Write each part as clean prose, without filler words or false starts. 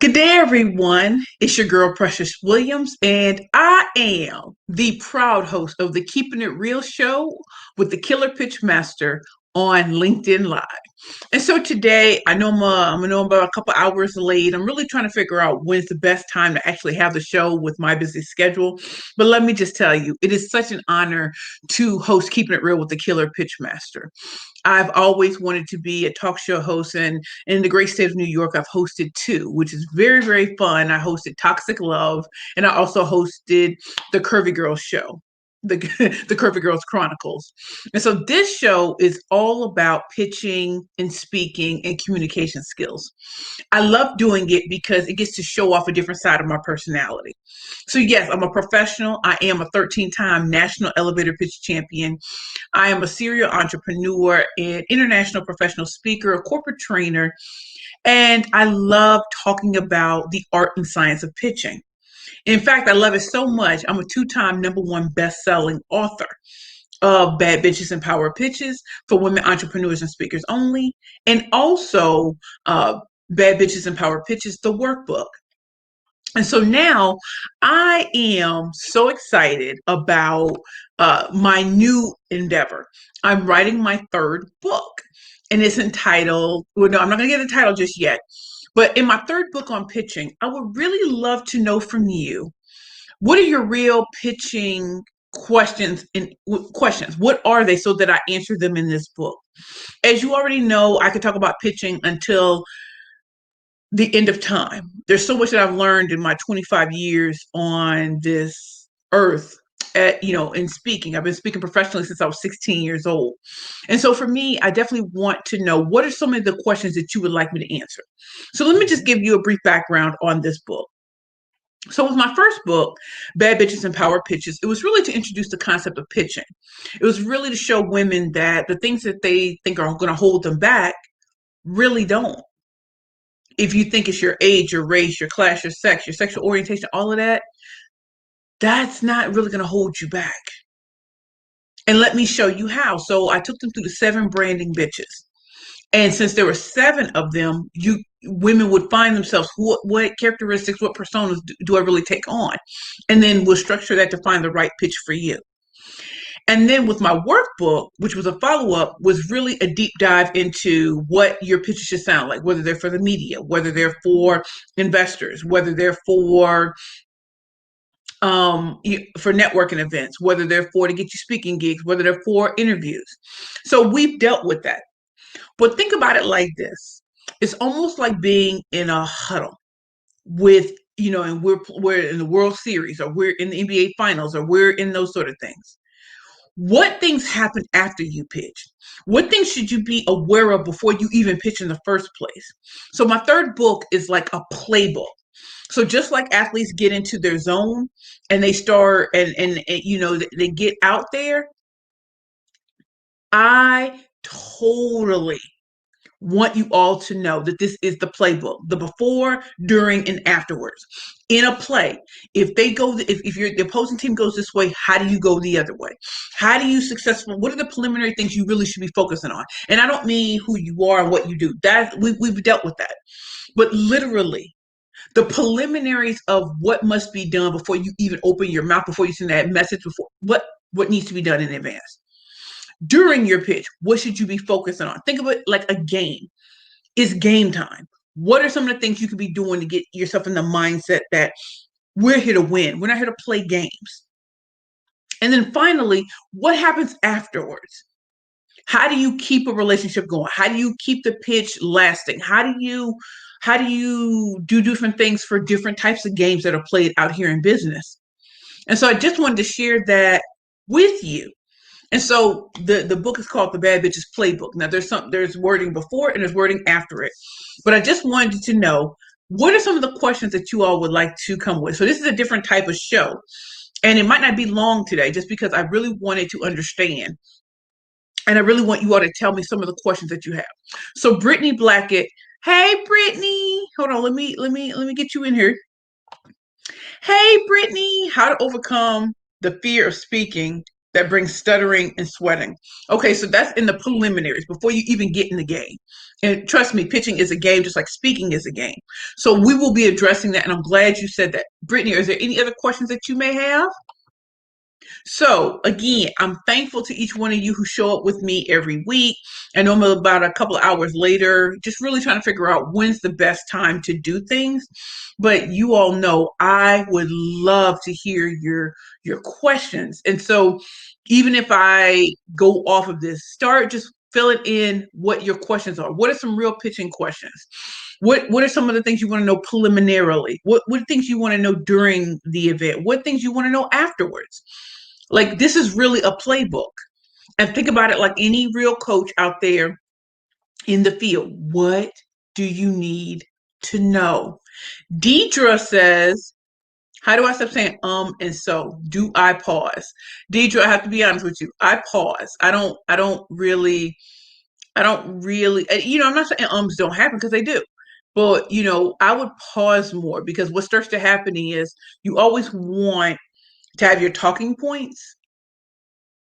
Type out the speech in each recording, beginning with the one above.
Good day, everyone. It's your girl, Precious Williams, and I am the proud host of the Keeping It Real show with the Killer Pitch Master on LinkedIn Live. And so today, I know I'm about a couple hours late. I'm really trying to figure out when's the best time to actually have the show with my busy schedule. But let me just tell you, it is such an honor to host Keeping It Real with the Killer Pitch Master. I've always wanted to be a talk show host, and in the great state of New York, I've hosted two, which is very, very fun. I hosted Toxic Love, and I also hosted the Curvy Girls show, the the Curvy Girls Chronicles. And so this show is all about pitching and speaking and communication skills. I love doing it because it gets to show off a different side of my personality. So yes, I'm a professional. I am a 13-time national elevator pitch champion. I am a serial entrepreneur and international professional speaker, a corporate trainer, and I love talking about the art and science of pitching. In fact, I love it so much. I'm a two-time number one best-selling author of Bad Bitches and Power Pitches for women entrepreneurs and speakers only, and also Bad Bitches and Power Pitches, the workbook. And so now I am so excited about my new endeavor. I'm writing my third book, and it's entitled, well, no, I'm not going to get the title just yet. But in my third book on pitching, I would really love to know from you, what are your real pitching questions? What are they, so that I answer them in this book? As you already know, I could talk about pitching until the end of time. There's so much that I've learned in my 25 years on this earth. In speaking, I've been speaking professionally since I was 16 years old. And so for me, I definitely want to know, what are some of the questions that you would like me to answer? So let me just give you a brief background on this book. So with my first book, Bad Bitches and Power Pitches, it was really to introduce the concept of pitching. It was really to show women that the things that they think are going to hold them back really don't. If you think it's your age, your race, your class, your sex, your sexual orientation, all of that, that's not really going to hold you back. And let me show you how. So I took them through the 7 branding bitches. And since there were 7 of them, you women would find themselves, what characteristics, what personas do I really take on? And then we'll structure that to find the right pitch for you. And then with my workbook, which was a follow up, was really a deep dive into what your pitches should sound like, whether they're for the media, whether they're for investors, whether they're for networking events, whether they're for to get you speaking gigs, whether they're for interviews. So we've dealt with that. But think about it like this: it's almost like being in a huddle with, and we're in the World Series, or we're in the NBA Finals, or we're in those sort of things. What things happen after you pitch? What things should you be aware of before you even pitch in the first place? So my third book is like a playbook. So just like athletes get into their zone and they start and they get out there, I totally want you all to know that this is the playbook, the before, during, and afterwards. In a play, if the opposing team goes this way, how do you go the other way? How do you successful? What are the preliminary things you really should be focusing on? And I don't mean who you are and what you do. That we've dealt with that. But literally, the preliminaries of what must be done before you even open your mouth, before you send that message, before what needs to be done in advance. During your pitch, what should you be focusing on? Think of it like a game. It's game time. What are some of the things you could be doing to get yourself in the mindset that we're here to win? We're not here to play games. And then finally, what happens afterwards? How do you keep a relationship going? How do you keep the pitch lasting? How do you do different things for different types of games that are played out here in business? And so I just wanted to share that with you. And so the book is called The Bad Bitches Playbook. Now there's wording before and there's wording after it. But I just wanted you to know, what are some of the questions that you all would like to come with. So this is a different type of show. And it might not be long today, just because I really wanted to understand. And I really want you all to tell me some of the questions that you have. So Brittany Blackett, hey Brittany, hold on, let me get you in here. Hey Brittany, how to overcome the fear of speaking that brings stuttering and sweating. Okay, so that's in the preliminaries before you even get in the game. And trust me, pitching is a game just like speaking is a game. So we will be addressing that, and I'm glad you said that. Brittany, is there any other questions that you may have? So again, I'm thankful to each one of you who show up with me every week. I know I'm about a couple of hours later, just really trying to figure out when's the best time to do things. But you all know I would love to hear your questions. And so even if I go off of this, start just filling in what your questions are. What are some real pitching questions? What are some of the things you want to know preliminarily? What things you want to know during the event? What things you want to know afterwards? Like this is really a playbook. And think about it like any real coach out there in the field. What do you need to know? Deidre says, how do I stop saying and so? Do I pause? Deidre, I have to be honest with you. I pause. I don't really, I'm not saying ums don't happen because they do. But, I would pause more because what starts to happen is you always want to have your talking points.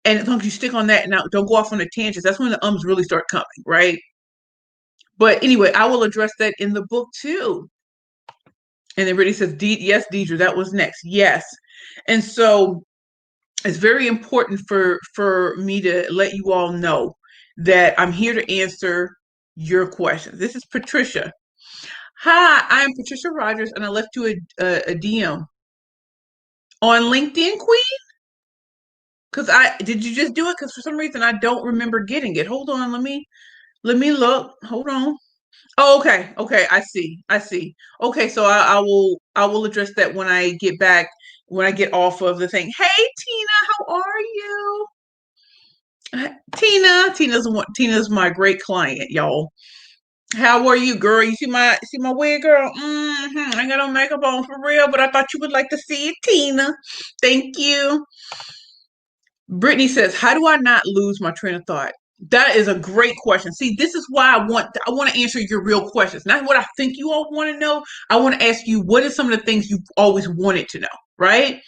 And as long as you stick on that and now don't go off on the tangents, that's when the ums really start coming, right? But anyway, I will address that in the book too. And then Brittany says, yes, Deidre, that was next. Yes. And so it's very important for me to let you all know that I'm here to answer your questions. This is Patricia. Hi, I am Patricia Rogers, and I left you a DM on LinkedIn, Queen. Because did you just do it? Because for some reason I don't remember getting it. Hold on, let me look. Hold on. Oh, okay, okay, I see. Okay, so I will address that when I get back, when I get off of the thing. Hey, Tina, how are you? Tina's my great client, y'all. How are you, girl? You see my wig, girl? I got no makeup on for real, but I thought you would like to see it, Tina. Thank you. Brittany says, "How do I not lose my train of thought?" That is a great question. See, this is why I want to answer your real questions, not what I think you all want to know. I want to ask you, what are some of the things you've always wanted to know, right?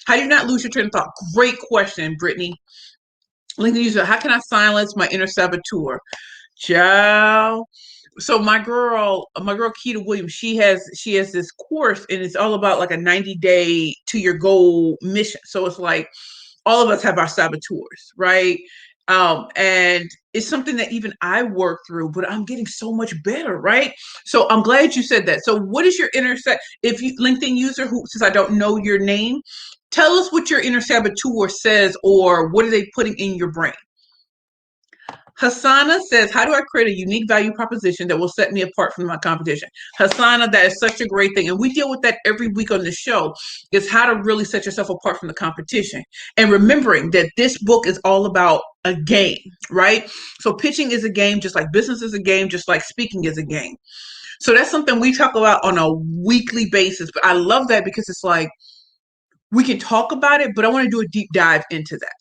How do you not lose your train of thought? Great question, Brittany. Lincoln user, how can I silence my inner saboteur? Ciao. So my girl Keita Williams, she has this course, and it's all about like a 90-day to your goal mission. So it's like all of us have our saboteurs, right? And it's something that even I work through, but I'm getting so much better, right? So I'm glad you said that. So what is your if you LinkedIn user who, since I don't know your name, tell us what your inner saboteur says, or what are they putting in your brain? Hassana says, how do I create a unique value proposition that will set me apart from my competition? Hassana, that is such a great thing. And we deal with that every week on the show, is how to really set yourself apart from the competition. And remembering that this book is all about a game, right? So pitching is a game, just like business is a game, just like speaking is a game. So that's something we talk about on a weekly basis. But I love that because it's like, we can talk about it, but I want to do a deep dive into that.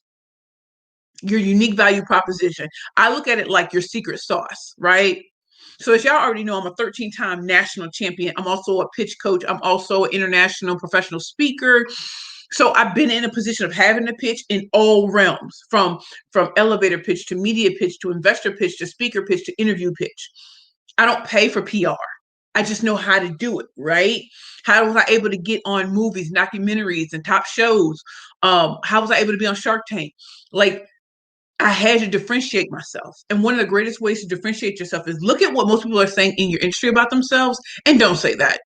Your unique value proposition. I look at it like your secret sauce, right? So as y'all already know, I'm a 13-time national champion. I'm also a pitch coach. I'm also an international professional speaker. So I've been in a position of having to pitch in all realms, from elevator pitch to media pitch to investor pitch to speaker pitch to interview pitch. I don't pay for PR. I just know how to do it, right? How was I able to get on movies, documentaries, and top shows? How was I able to be on Shark Tank? Like, I had to differentiate myself. And one of the greatest ways to differentiate yourself is look at what most people are saying in your industry about themselves and don't say that.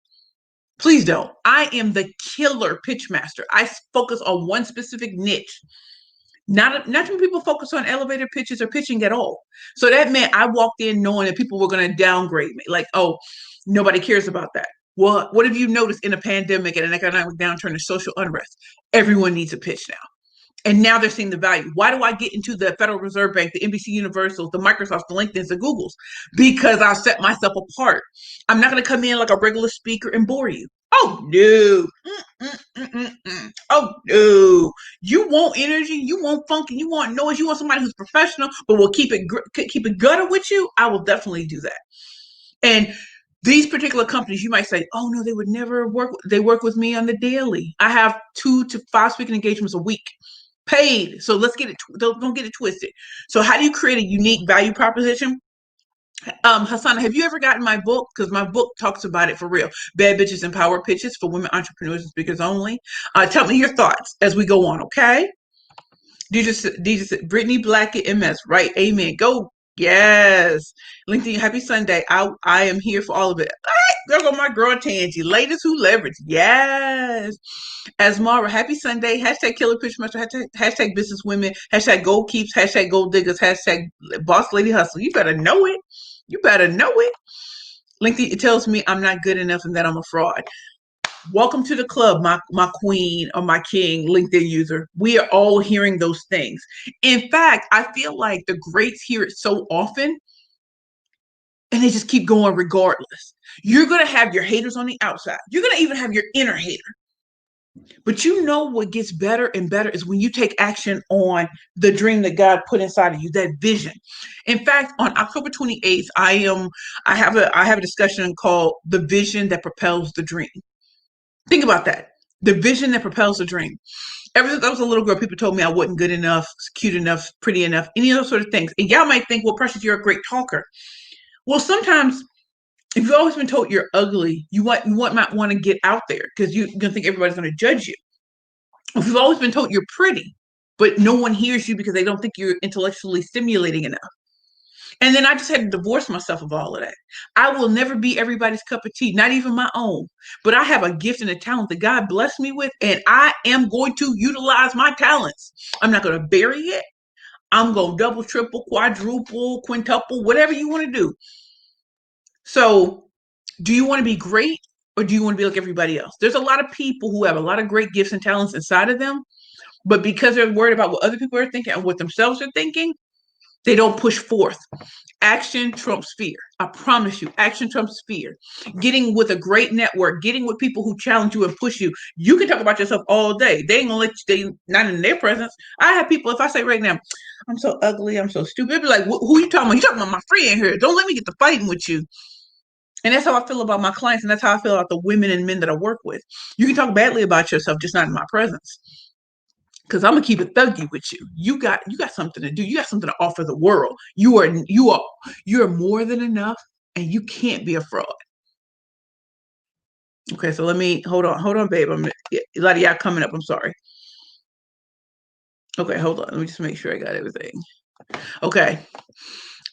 Please don't. I am the killer pitch master. I focus on one specific niche. Not many people focus on elevator pitches or pitching at all. So that meant I walked in knowing that people were going to downgrade me. Like, oh, nobody cares about that. Well, what have you noticed in a pandemic and an economic downturn and social unrest? Everyone needs a pitch now. And now they're seeing the value. Why do I get into the Federal Reserve Bank, the NBC Universals, the Microsofts, the LinkedIn's, the Googles? Because I'll set myself apart. I'm not going to come in like a regular speaker and bore you. Oh, no. Oh, no. You want energy, you want funk, and you want noise, you want somebody who's professional, but will keep it gutter with you. I will definitely do that. And these particular companies, you might say, oh, no, they would never work. They work with me on the daily. I have 2 to 5 speaking engagements a week. Paid. So let's get it. Don't get it twisted. So how do you create a unique value proposition? Hassan, have you ever gotten my book? Because my book talks about it for real. Bad Bitches and Power Pitches for Women Entrepreneurs and Speakers Only. Tell me your thoughts as we go on, okay? DJ Brittany Blackett MS, right? Amen. Go. Yes. LinkedIn, happy Sunday. I am here for all of it. All right, there go my girl Tangi. Ladies who leverage. Yes. Asmara, happy Sunday. Hashtag Killer Pitch Master. Hashtag Business Women. Hashtag Gold Keeps. Hashtag Gold Diggers. Hashtag Boss Lady Hustle. You better know it. You better know it. LinkedIn, it tells me I'm not good enough and that I'm a fraud. Welcome to the club, my queen or my king, LinkedIn user. We are all hearing those things. In fact, I feel like the greats hear it so often and they just keep going regardless. You're going to have your haters on the outside. You're going to even have your inner hater. But you know what gets better and better is when you take action on the dream that God put inside of you, that vision. In fact, on October 28th, I have a discussion called The Vision That Propels the Dream. Think about that. The vision that propels the dream. Ever since I was a little girl, people told me I wasn't good enough, cute enough, pretty enough, any of those sort of things. And y'all might think, well, Precious, you're a great talker. Well, sometimes if you've always been told you're ugly, you might want to get out there because you're going to think everybody's going to judge you. If you've always been told you're pretty, but no one hears you because they don't think you're intellectually stimulating enough. And then I just had to divorce myself of all of that. I will never be everybody's cup of tea, not even my own. But I have a gift and a talent that God blessed me with, and I am going to utilize my talents. I'm not going to bury it. I'm going to double, triple, quadruple, quintuple, whatever you want to do. So, do you want to be great or do you want to be like everybody else? There's a lot of people who have a lot of great gifts and talents inside of them, but because they're worried about what other people are thinking and what themselves are thinking, they don't push forth. Action trumps fear. I promise you, action trumps fear. Getting with a great network, getting with people who challenge you and push you. You can talk about yourself all day. They ain't gonna let you, they not in their presence. I have people, if I say right now, I'm so ugly, I'm so stupid, they'll be like, who you talking about? You talking about my friend here. Don't let me get to fighting with you. And that's how I feel about my clients, and that's how I feel about the women and men that I work with. You can talk badly about yourself, just not in my presence. Because I'm gonna keep it thuggy with you. You got something to do. You got something to offer the world. You are more than enough, and you can't be a fraud. Okay, so let me hold on, babe. A lot of y'all coming up. I'm sorry. Okay, hold on. Let me just make sure I got everything. Okay,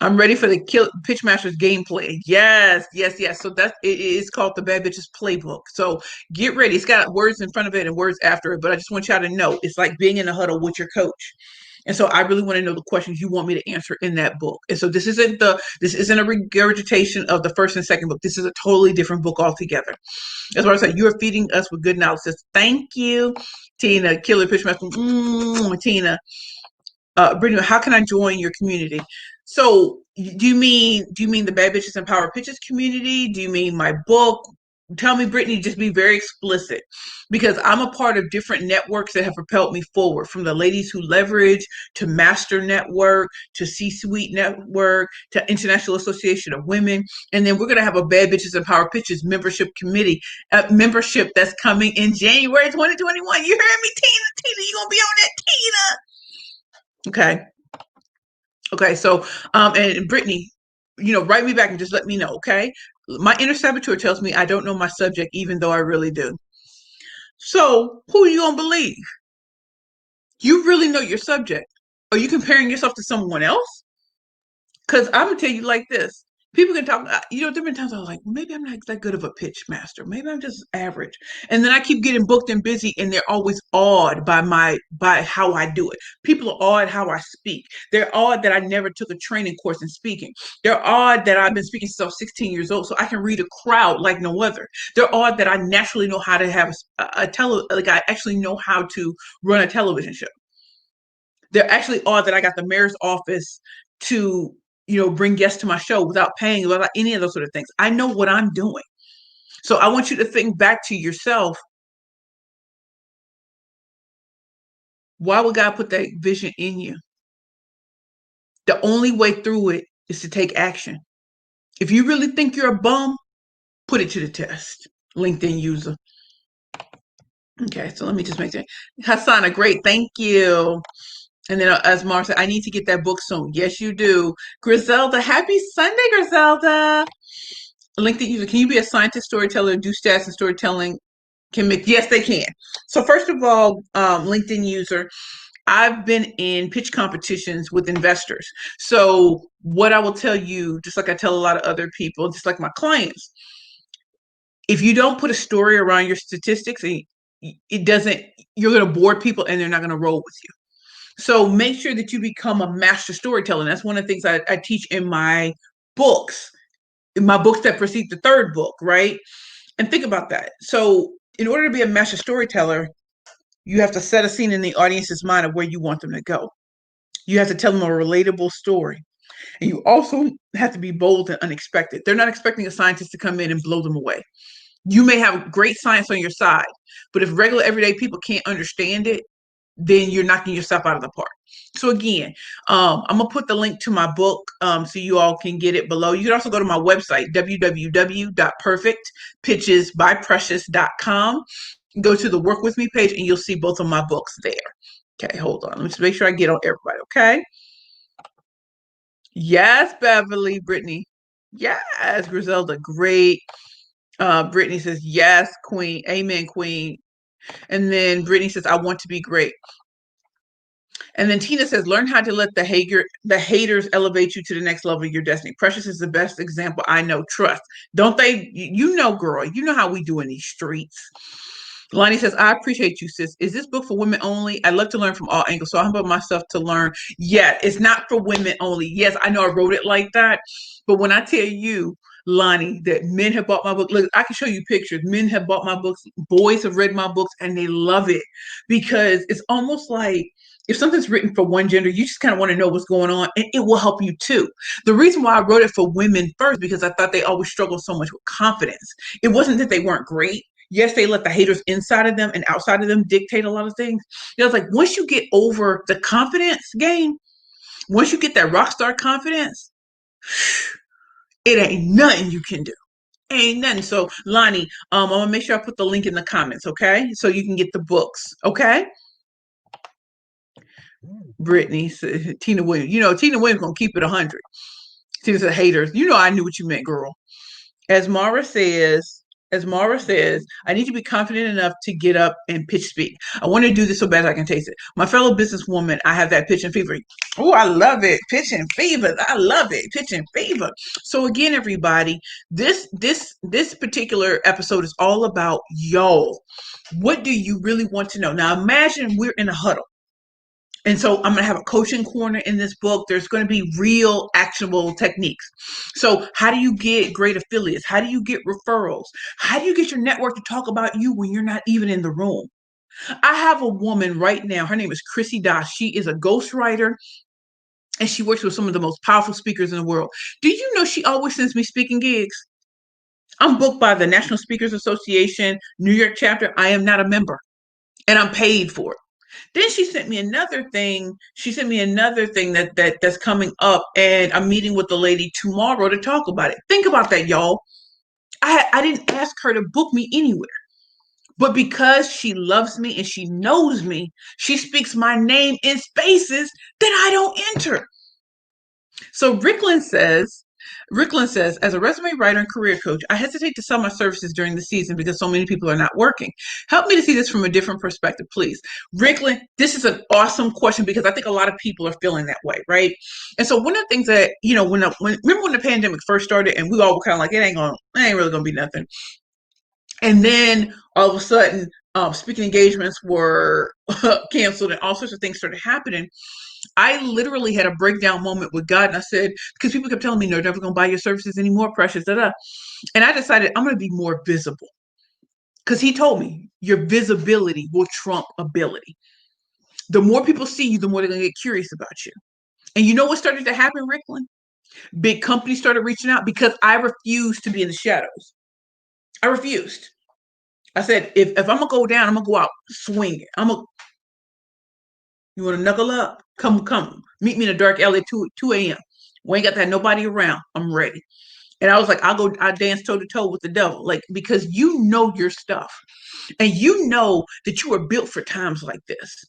I'm ready for the Pitchmasters gameplay. Yes, yes, yes. So it is called the Bad Bitches Playbook. So get ready. It's got words in front of it and words after it. But I just want y'all to know it's like being in a huddle with your coach. And so I really want to know the questions you want me to answer in that book. And so this isn't a regurgitation of the first and second book. This is a totally different book altogether. That's what I said. You are feeding us with good knowledge. Thank you, Tina, Killer Pitchmaster. Tina. Brittany, how can I join your community? So do you mean the Bad Bitches and Power Pitches community? Do you mean my book? Tell me, Brittany, just be very explicit because I'm a part of different networks that have propelled me forward, from the Ladies Who Leverage to Master Network to C-Suite Network to International Association of Women. And then we're going to have a Bad Bitches and Power Pitches membership committee, membership that's coming in January 2021. You heard me, Tina? Tina, you going to be on that, Tina? Okay. Okay. So, and Brittany, write me back and just let me know. Okay. My inner saboteur tells me I don't know my subject, even though I really do. So, who are you gonna believe? You really know your subject. Are you comparing yourself to someone else? Because I'm gonna tell you like this. People can talk, there have been times I was like, well, maybe I'm not that good of a pitch master. Maybe I'm just average. And then I keep getting booked and busy, and they're always awed by how I do it. People are awed how I speak. They're awed that I never took a training course in speaking. They're awed that I've been speaking since I was 16 years old, so I can read a crowd like no other. They're awed that I naturally know how to have like I actually know how to run a television show. They're actually awed that I got the mayor's office to bring guests to my show without paying, without any of those sort of things. I know what I'm doing. So I want you to think back to yourself. Why would God put that vision in you? The only way through it is to take action. If you really think you're a bum, put it to the test. LinkedIn user. Okay, so let me just make sure. Hassana, great, thank you. And then as Mara said, I need to get that book soon. Yes, you do. Griselda, happy Sunday, Griselda. LinkedIn user, can you be a scientist, storyteller, do stats and storytelling? Can make, yes, they can. So first of all, LinkedIn user, I've been in pitch competitions with investors. So what I will tell you, just like I tell a lot of other people, just like my clients, if you don't put a story around your statistics, it doesn't, you're going to bore people and they're not going to roll with you. So make sure that you become a master storyteller. And that's one of the things I teach books, in my books that precede the third book, right? And think about that. So in order to be a master storyteller, you have to set a scene in the audience's mind of where you want them to go. You have to tell them a relatable story. And you also have to be bold and unexpected. They're not expecting a scientist to come in and blow them away. You may have great science on your side, but if regular everyday people can't understand it, then you're knocking yourself out of the park. So again, I'm gonna put the link to my book so you all can get it below. You can also go to my website, www.perfectpitchesbyprecious.com. Go to the work with me page and you'll see both of my books there. Okay, hold on. Let me just make sure I get on everybody. Okay. Yes, Beverly, Brittany. Yes, Griselda, great. Brittany says, yes, Queen. Amen, Queen. And then Brittany says, I want to be great. And then Tina says, learn how to let the haters elevate you to the next level of your destiny. Precious is the best example I know. Trust. Don't they? You know, girl, you know how we do in these streets. Lonnie says, I appreciate you, sis. Is this book for women only? I'd love to learn from all angles. So I humble myself to learn. Yeah, it's not for women only. Yes, I know I wrote it like that. But when I tell you, Lonnie, that men have bought my book, look, I can show you pictures. Men have bought my books, boys have read my books, and they love it because it's almost like if something's written for one gender, you just kind of want to know what's going on, and it will help you too. The reason why I wrote it for women first, because I thought they always struggle so much with confidence. It wasn't that they weren't great. Yes, they let the haters inside of them and outside of them dictate a lot of things. It was like once you get over the confidence game, once you get that rock star confidence, it ain't nothing you can do. Ain't nothing. So, Lonnie, I'm gonna make sure I put the link in the comments, okay? So you can get the books, okay? Brittany, Tina Williams. You know, Tina Williams gonna keep it 100. Tina said, haters. You know, I knew what you meant, girl. As Mara says, as Mara says, I need to be confident enough to get up and pitch speak. I want to do this so bad I can taste it. My fellow businesswoman, I have that pitch and fever. Oh, I love it. Pitch and fever. I love it. Pitch and fever. So again, everybody, this particular episode is all about y'all. What do you really want to know? Now imagine we're in a huddle. And so I'm going to have a coaching corner in this book. There's going to be real actionable techniques. So how do you get great affiliates? How do you get referrals? How do you get your network to talk about you when you're not even in the room? I have a woman right now. Her name is Chrissy Das. She is a ghostwriter and she works with some of the most powerful speakers in the world. Do you know she always sends me speaking gigs? I'm booked by the National Speakers Association, New York chapter. I am not a member and I'm paid for it. Then she sent me another thing. She sent me another thing that's coming up, and I'm meeting with the lady tomorrow to talk about it. Think about that, y'all. I didn't ask her to book me anywhere, but because she loves me and she knows me, she speaks my name in spaces that I don't enter. So Ricklin says, as a resume writer and career coach, I hesitate to sell my services during the season because so many people are not working. Help me to see this from a different perspective, please. Ricklin, this is an awesome question because I think a lot of people are feeling that way, right? And so one of the things that, you know, remember when the pandemic first started and we all were kind of like, it ain't really gonna be nothing. And then all of a sudden, speaking engagements were canceled and all sorts of things started happening. I literally had a breakdown moment with God, and I said, because people kept telling me, "No, they're never going to buy your services anymore, Precious." Da, da. And I decided I'm going to be more visible because He told me your visibility will trump ability. The more people see you, the more they're going to get curious about you. And you know what started to happen, Ricklin? Big companies started reaching out because I refused to be in the shadows. I refused. I said, if I'm gonna go down, I'm gonna go out swinging. You want to knuckle up? Come, meet me in a dark alley at 2 a.m. We ain't got that nobody around. I'm ready. And I was like, I dance toe to toe with the devil, like, because you know your stuff and you know that you are built for times like this.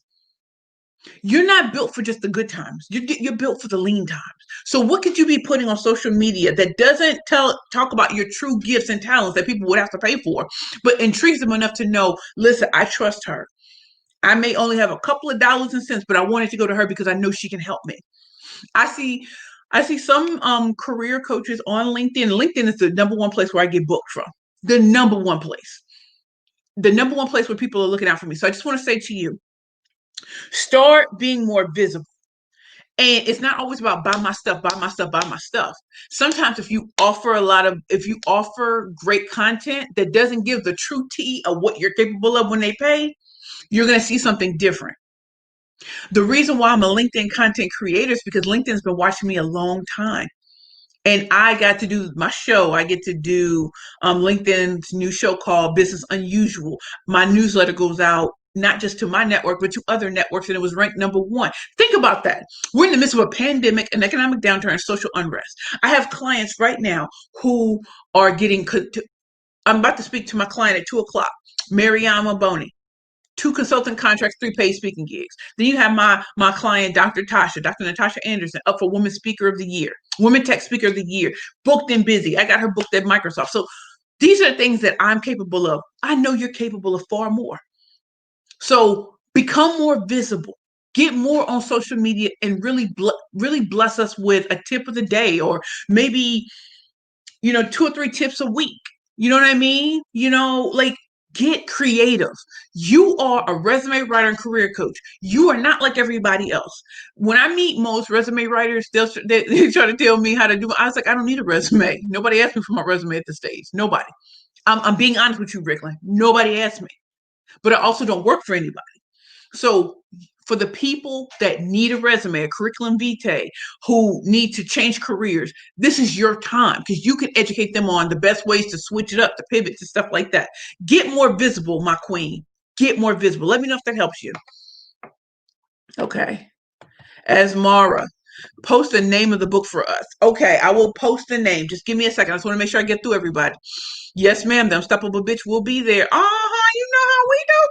You're not built for just the good times. You're built for the lean times. So what could you be putting on social media that doesn't talk about your true gifts and talents that people would have to pay for, but intrigues them enough to know, listen, I trust her. I may only have a couple of dollars and cents, but I wanted to go to her because I know she can help me. I see I see some career coaches on LinkedIn. LinkedIn is the number one place where I get booked from. The number one place. The number one place where people are looking out for me. So I just want to say to you, start being more visible. And it's not always about buy my stuff, buy my stuff, buy my stuff. Sometimes if you offer great content that doesn't give the true tea of what you're capable of when they pay, you're going to see something different. The reason why I'm a LinkedIn content creator is because LinkedIn's been watching me a long time. And I got to do my show. I get to do LinkedIn's new show called Business Unusual. My newsletter goes out not just to my network, but to other networks, and it was ranked number one. Think about that. We're in the midst of a pandemic, an economic downturn, and social unrest. I have clients right now who are getting. I'm about to speak to my client at 2 o'clock, Mariama Boney. 2 consultant contracts, 3 paid speaking gigs. Then you have my client, Dr. Natasha Anderson, up for Women Speaker of the Year, Women Tech Speaker of the Year, booked and busy. I got her booked at Microsoft. So these are things that I'm capable of. I know you're capable of far more. So become more visible. Get more on social media and really bless us with a tip of the day, or maybe 2 or 3 tips a week. You know what I mean? Like, get creative. You are a resume writer and career coach. You are not like everybody else. When I meet most resume writers, they try to tell me how to do it. I was like, I don't need a resume. Nobody asked me for my resume at this stage. Nobody. I'm being honest with you, Ricklin. Nobody asked me. But I also don't work for anybody. So for the people that need a resume, a curriculum vitae, who need to change careers, this is your time because you can educate them on the best ways to switch it up, to pivot, to stuff like that. Get more visible, my queen. Get more visible. Let me know if that helps you. Okay. Asmara, post the name of the book for us. Okay, I will post the name. Just give me a second. I just want to make sure I get through everybody. Yes, ma'am. The Unstoppable Bitch will be there. You know how we do,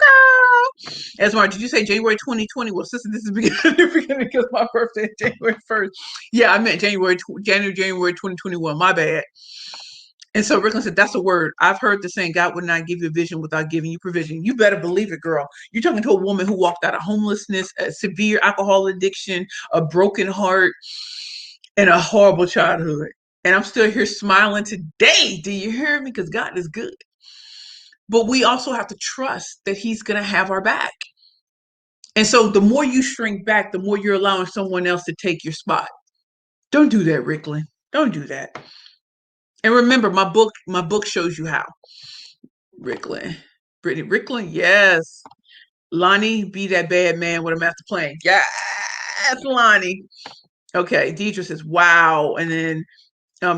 girl. Asmar, did you say January 2020? Well, sister, this is beginning because my birthday is January 1st. Yeah, I meant January 2021. My bad. And so Ricklin said, that's a word. I've heard the saying, God would not give you a vision without giving you provision. You better believe it, girl. You're talking to a woman who walked out of homelessness, a severe alcohol addiction, a broken heart, and a horrible childhood. And I'm still here smiling today. Do you hear me? Because God is good. But we also have to trust that He's going to have our back. And so the more you shrink back, the more you're allowing someone else to take your spot. Don't do that, Ricklin. Don't do that. And remember, my book shows you how. Ricklin. Brittany Ricklin, yes. Lonnie, be that bad man with a master plan. Yes, Lonnie. Okay, Deidre says, wow. And then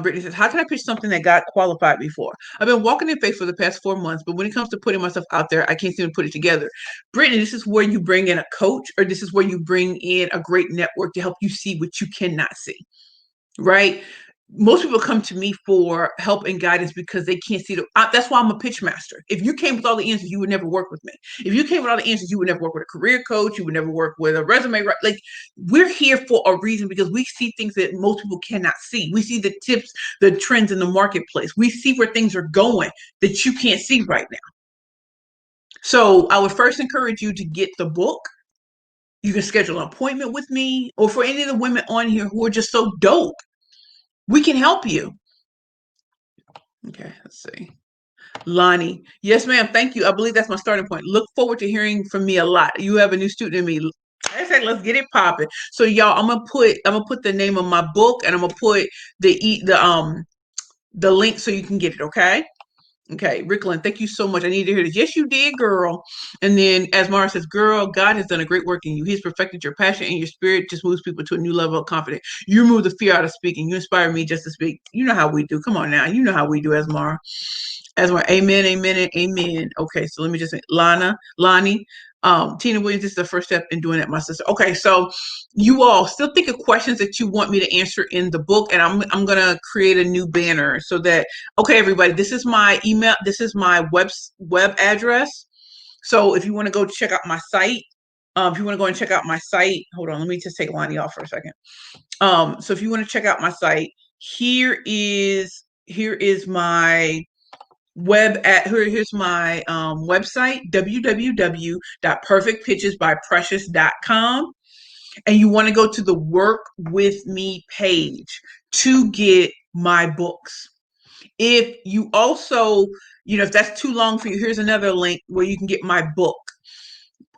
Brittany says, how can I pitch something that got qualified before? I've been walking in faith for the past 4 months, but when it comes to putting myself out there, I can't seem to put it together. Brittany, this is where you bring in a coach, or this is where you bring in a great network to help you see what you cannot see, right? Most people come to me for help and guidance because they can't see that's why I'm a pitch master. If you came with all the answers, you would never work with me. If you came with all the answers, you would never work with a career coach. You would never work with a resume. Like, we're here for a reason, because we see things that most people cannot see. We see the tips, the trends in the marketplace. We see where things are going that you can't see right now. So I would first encourage you to get the book. You can schedule an appointment with me, or for any of the women on here who are just so dope. We can help you. Okay, let's see. Lonnie, yes, ma'am. Thank you. I believe that's my starting point. Look forward to hearing from me a lot. You have a new student in me. I said, let's get it popping. So, y'all, I'm gonna put the name of my book, and I'm gonna put the link so you can get it. Okay. Okay, Ricklin, thank you so much. I need to hear this. Yes, you did, girl. And then, as Mara says, girl, God has done a great work in you. He's perfected your passion, and your spirit just moves people to a new level of confidence. You remove the fear out of speaking. You inspire me just to speak. You know how we do. Come on now. You know how we do, as Mara. As well. Amen, amen, and amen. Okay, so let me just say, Lonnie, Tina Williams, this is the first step in doing that, my sister. Okay, so you all still think of questions that you want me to answer in the book, and I'm gonna create a new banner so that, okay, everybody, this is my email, this is my web address. So if you want to go check out my site, if you want to go and check out my site, hold on, let me just take Lonnie off for a second. So if you want to check out my site, here is my here's my website, www.perfectpitchesbyprecious.com, and you want to go to the work with me page to get my books. If you also, if that's too long for you, here's another link where you can get my book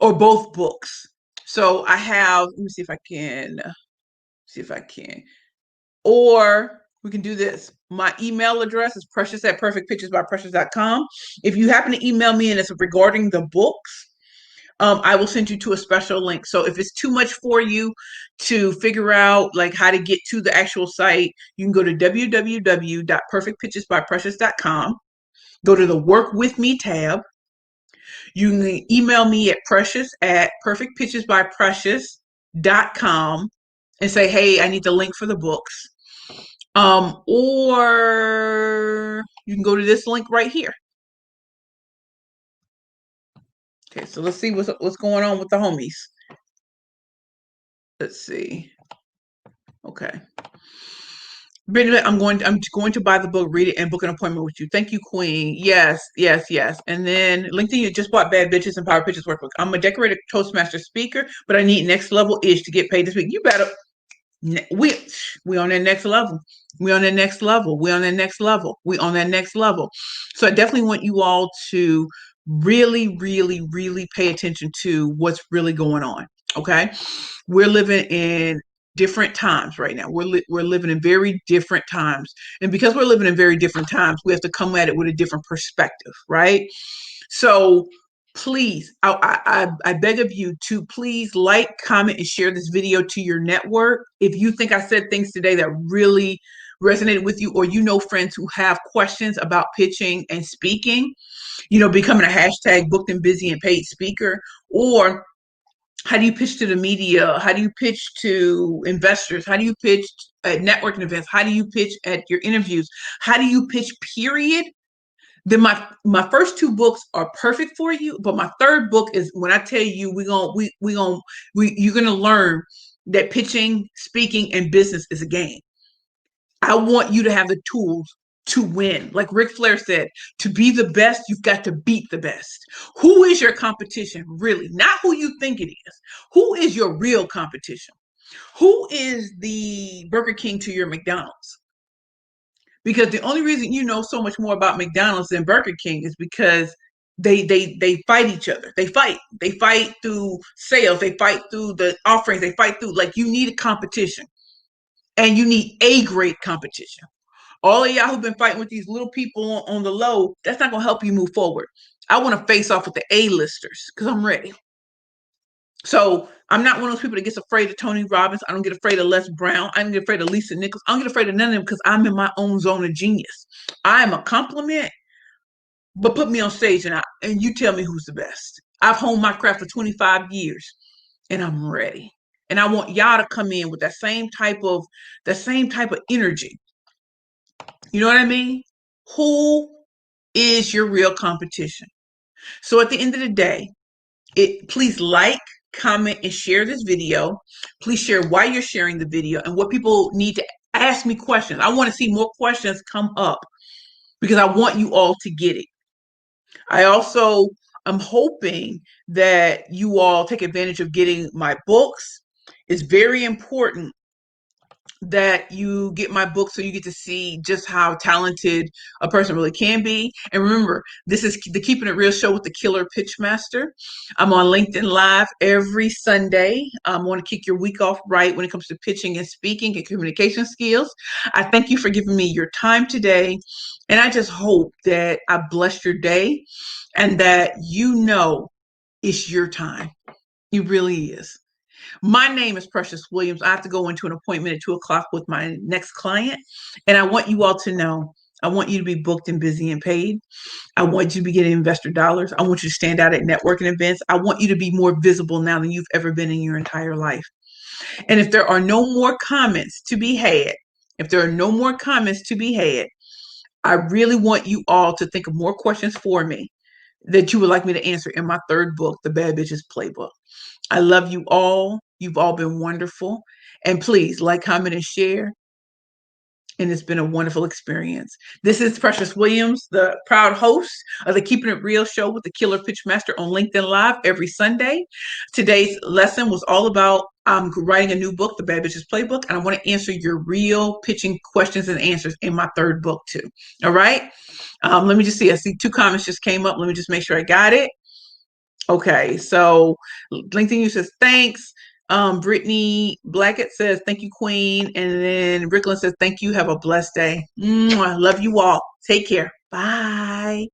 or both books. So I have, let me see if I can, or we can do this. My email address is precious@perfectpitchesbyprecious.com. If you happen to email me and it's regarding the books, I will send you to a special link. So if it's too much for you to figure out like how to get to the actual site, you can go to www.perfectpitchesbyprecious.com, go to the Work With Me tab. You can email me at precious@perfectpitchesbyprecious.com and say, hey, I need the link for the books. Or you can go to this link right here. Okay, so let's see what's going on with the homies. Let's see. Okay. Brittany, I'm going to buy the book, read it, and book an appointment with you. Thank you, Queen. Yes, yes, yes. And then LinkedIn, you just bought Bad Bitches and Power Pitches Workbook. I'm a decorated Toastmaster speaker, but I need next level ish to get paid this week. You better we on that next level. We on that next level. We on that next level. We on that next level. So I definitely want you all to really, really, really pay attention to what's really going on. Okay, we're living in different times right now. We're living in very different times, and because we're living in very different times, we have to come at it with a different perspective, right? So please, I beg of you to please like, comment, and share this video to your network. If you think I said things today that really resonated with you, or you know friends who have questions about pitching and speaking, becoming a hashtag booked and busy and paid speaker, or how do you pitch to the media? How do you pitch to investors? How do you pitch at networking events? How do you pitch at your interviews? How do you pitch, period? Then my first two books are perfect for you, but my third book is when I tell you you're gonna learn that pitching, speaking, and business is a game. I want you to have the tools to win. Like Ric Flair said, to be the best, you've got to beat the best. Who is your competition, really? Not who you think it is. Who is your real competition? Who is the Burger King to your McDonald's? Because the only reason you know so much more about McDonald's than Burger King is because they fight each other. They fight through sales. They fight through the offerings. They fight through, like, you need a competition, and you need a great competition. All of y'all who've been fighting with these little people on the low, that's not gonna help you move forward. I want to face off with the A-listers because I'm ready. So I'm not one of those people that gets afraid of Tony Robbins. I don't get afraid of Les Brown. I don't get afraid of Lisa Nichols. I don't get afraid of none of them because I'm in my own zone of genius. I am a compliment, but put me on stage and you tell me who's the best. I've honed my craft for 25 years and I'm ready. And I want y'all to come in with that same type of energy. You know what I mean? Who is your real competition? So at the end of the day, please like, comment, and share this video. Please share why you're sharing the video and what people need to ask me questions. I want to see more questions come up because I want you all to get it. I also am hoping that you all take advantage of getting my books. It's very important that you get my book so you get to see just how talented a person really can be. And remember, this is the Keeping It Real show with the Killer Pitch Master. I'm on LinkedIn Live every Sunday. I want to kick your week off right when it comes to pitching and speaking and communication skills. I thank you for giving me your time today. And I just hope that I blessed your day and that it's your time. It really is. My name is Precious Williams. I have to go into an appointment at 2:00 with my next client. And I want you all to know I want you to be booked and busy and paid. I want you to be getting investor dollars. I want you to stand out at networking events. I want you to be more visible now than you've ever been in your entire life. And if there are no more comments to be had, I really want you all to think of more questions for me that you would like me to answer in my third book, The Bad Bitches Playbook. I love you all. You've all been wonderful. And please like, comment, and share. And it's been a wonderful experience. This is Precious Williams, the proud host of the Keeping It Real show with the Killer Pitch Master on LinkedIn Live every Sunday. Today's lesson was all about writing a new book, The Bad Bitches Playbook, and I want to answer your real pitching questions and answers in my third book too. All right. Let me just see. I see 2 comments just came up. Let me just make sure I got it. Okay, so LinkedIn says thanks. Brittany Blackett says thank you, Queen, and then Ricklin says thank you. Have a blessed day. Mwah. Love you all. Take care. Bye.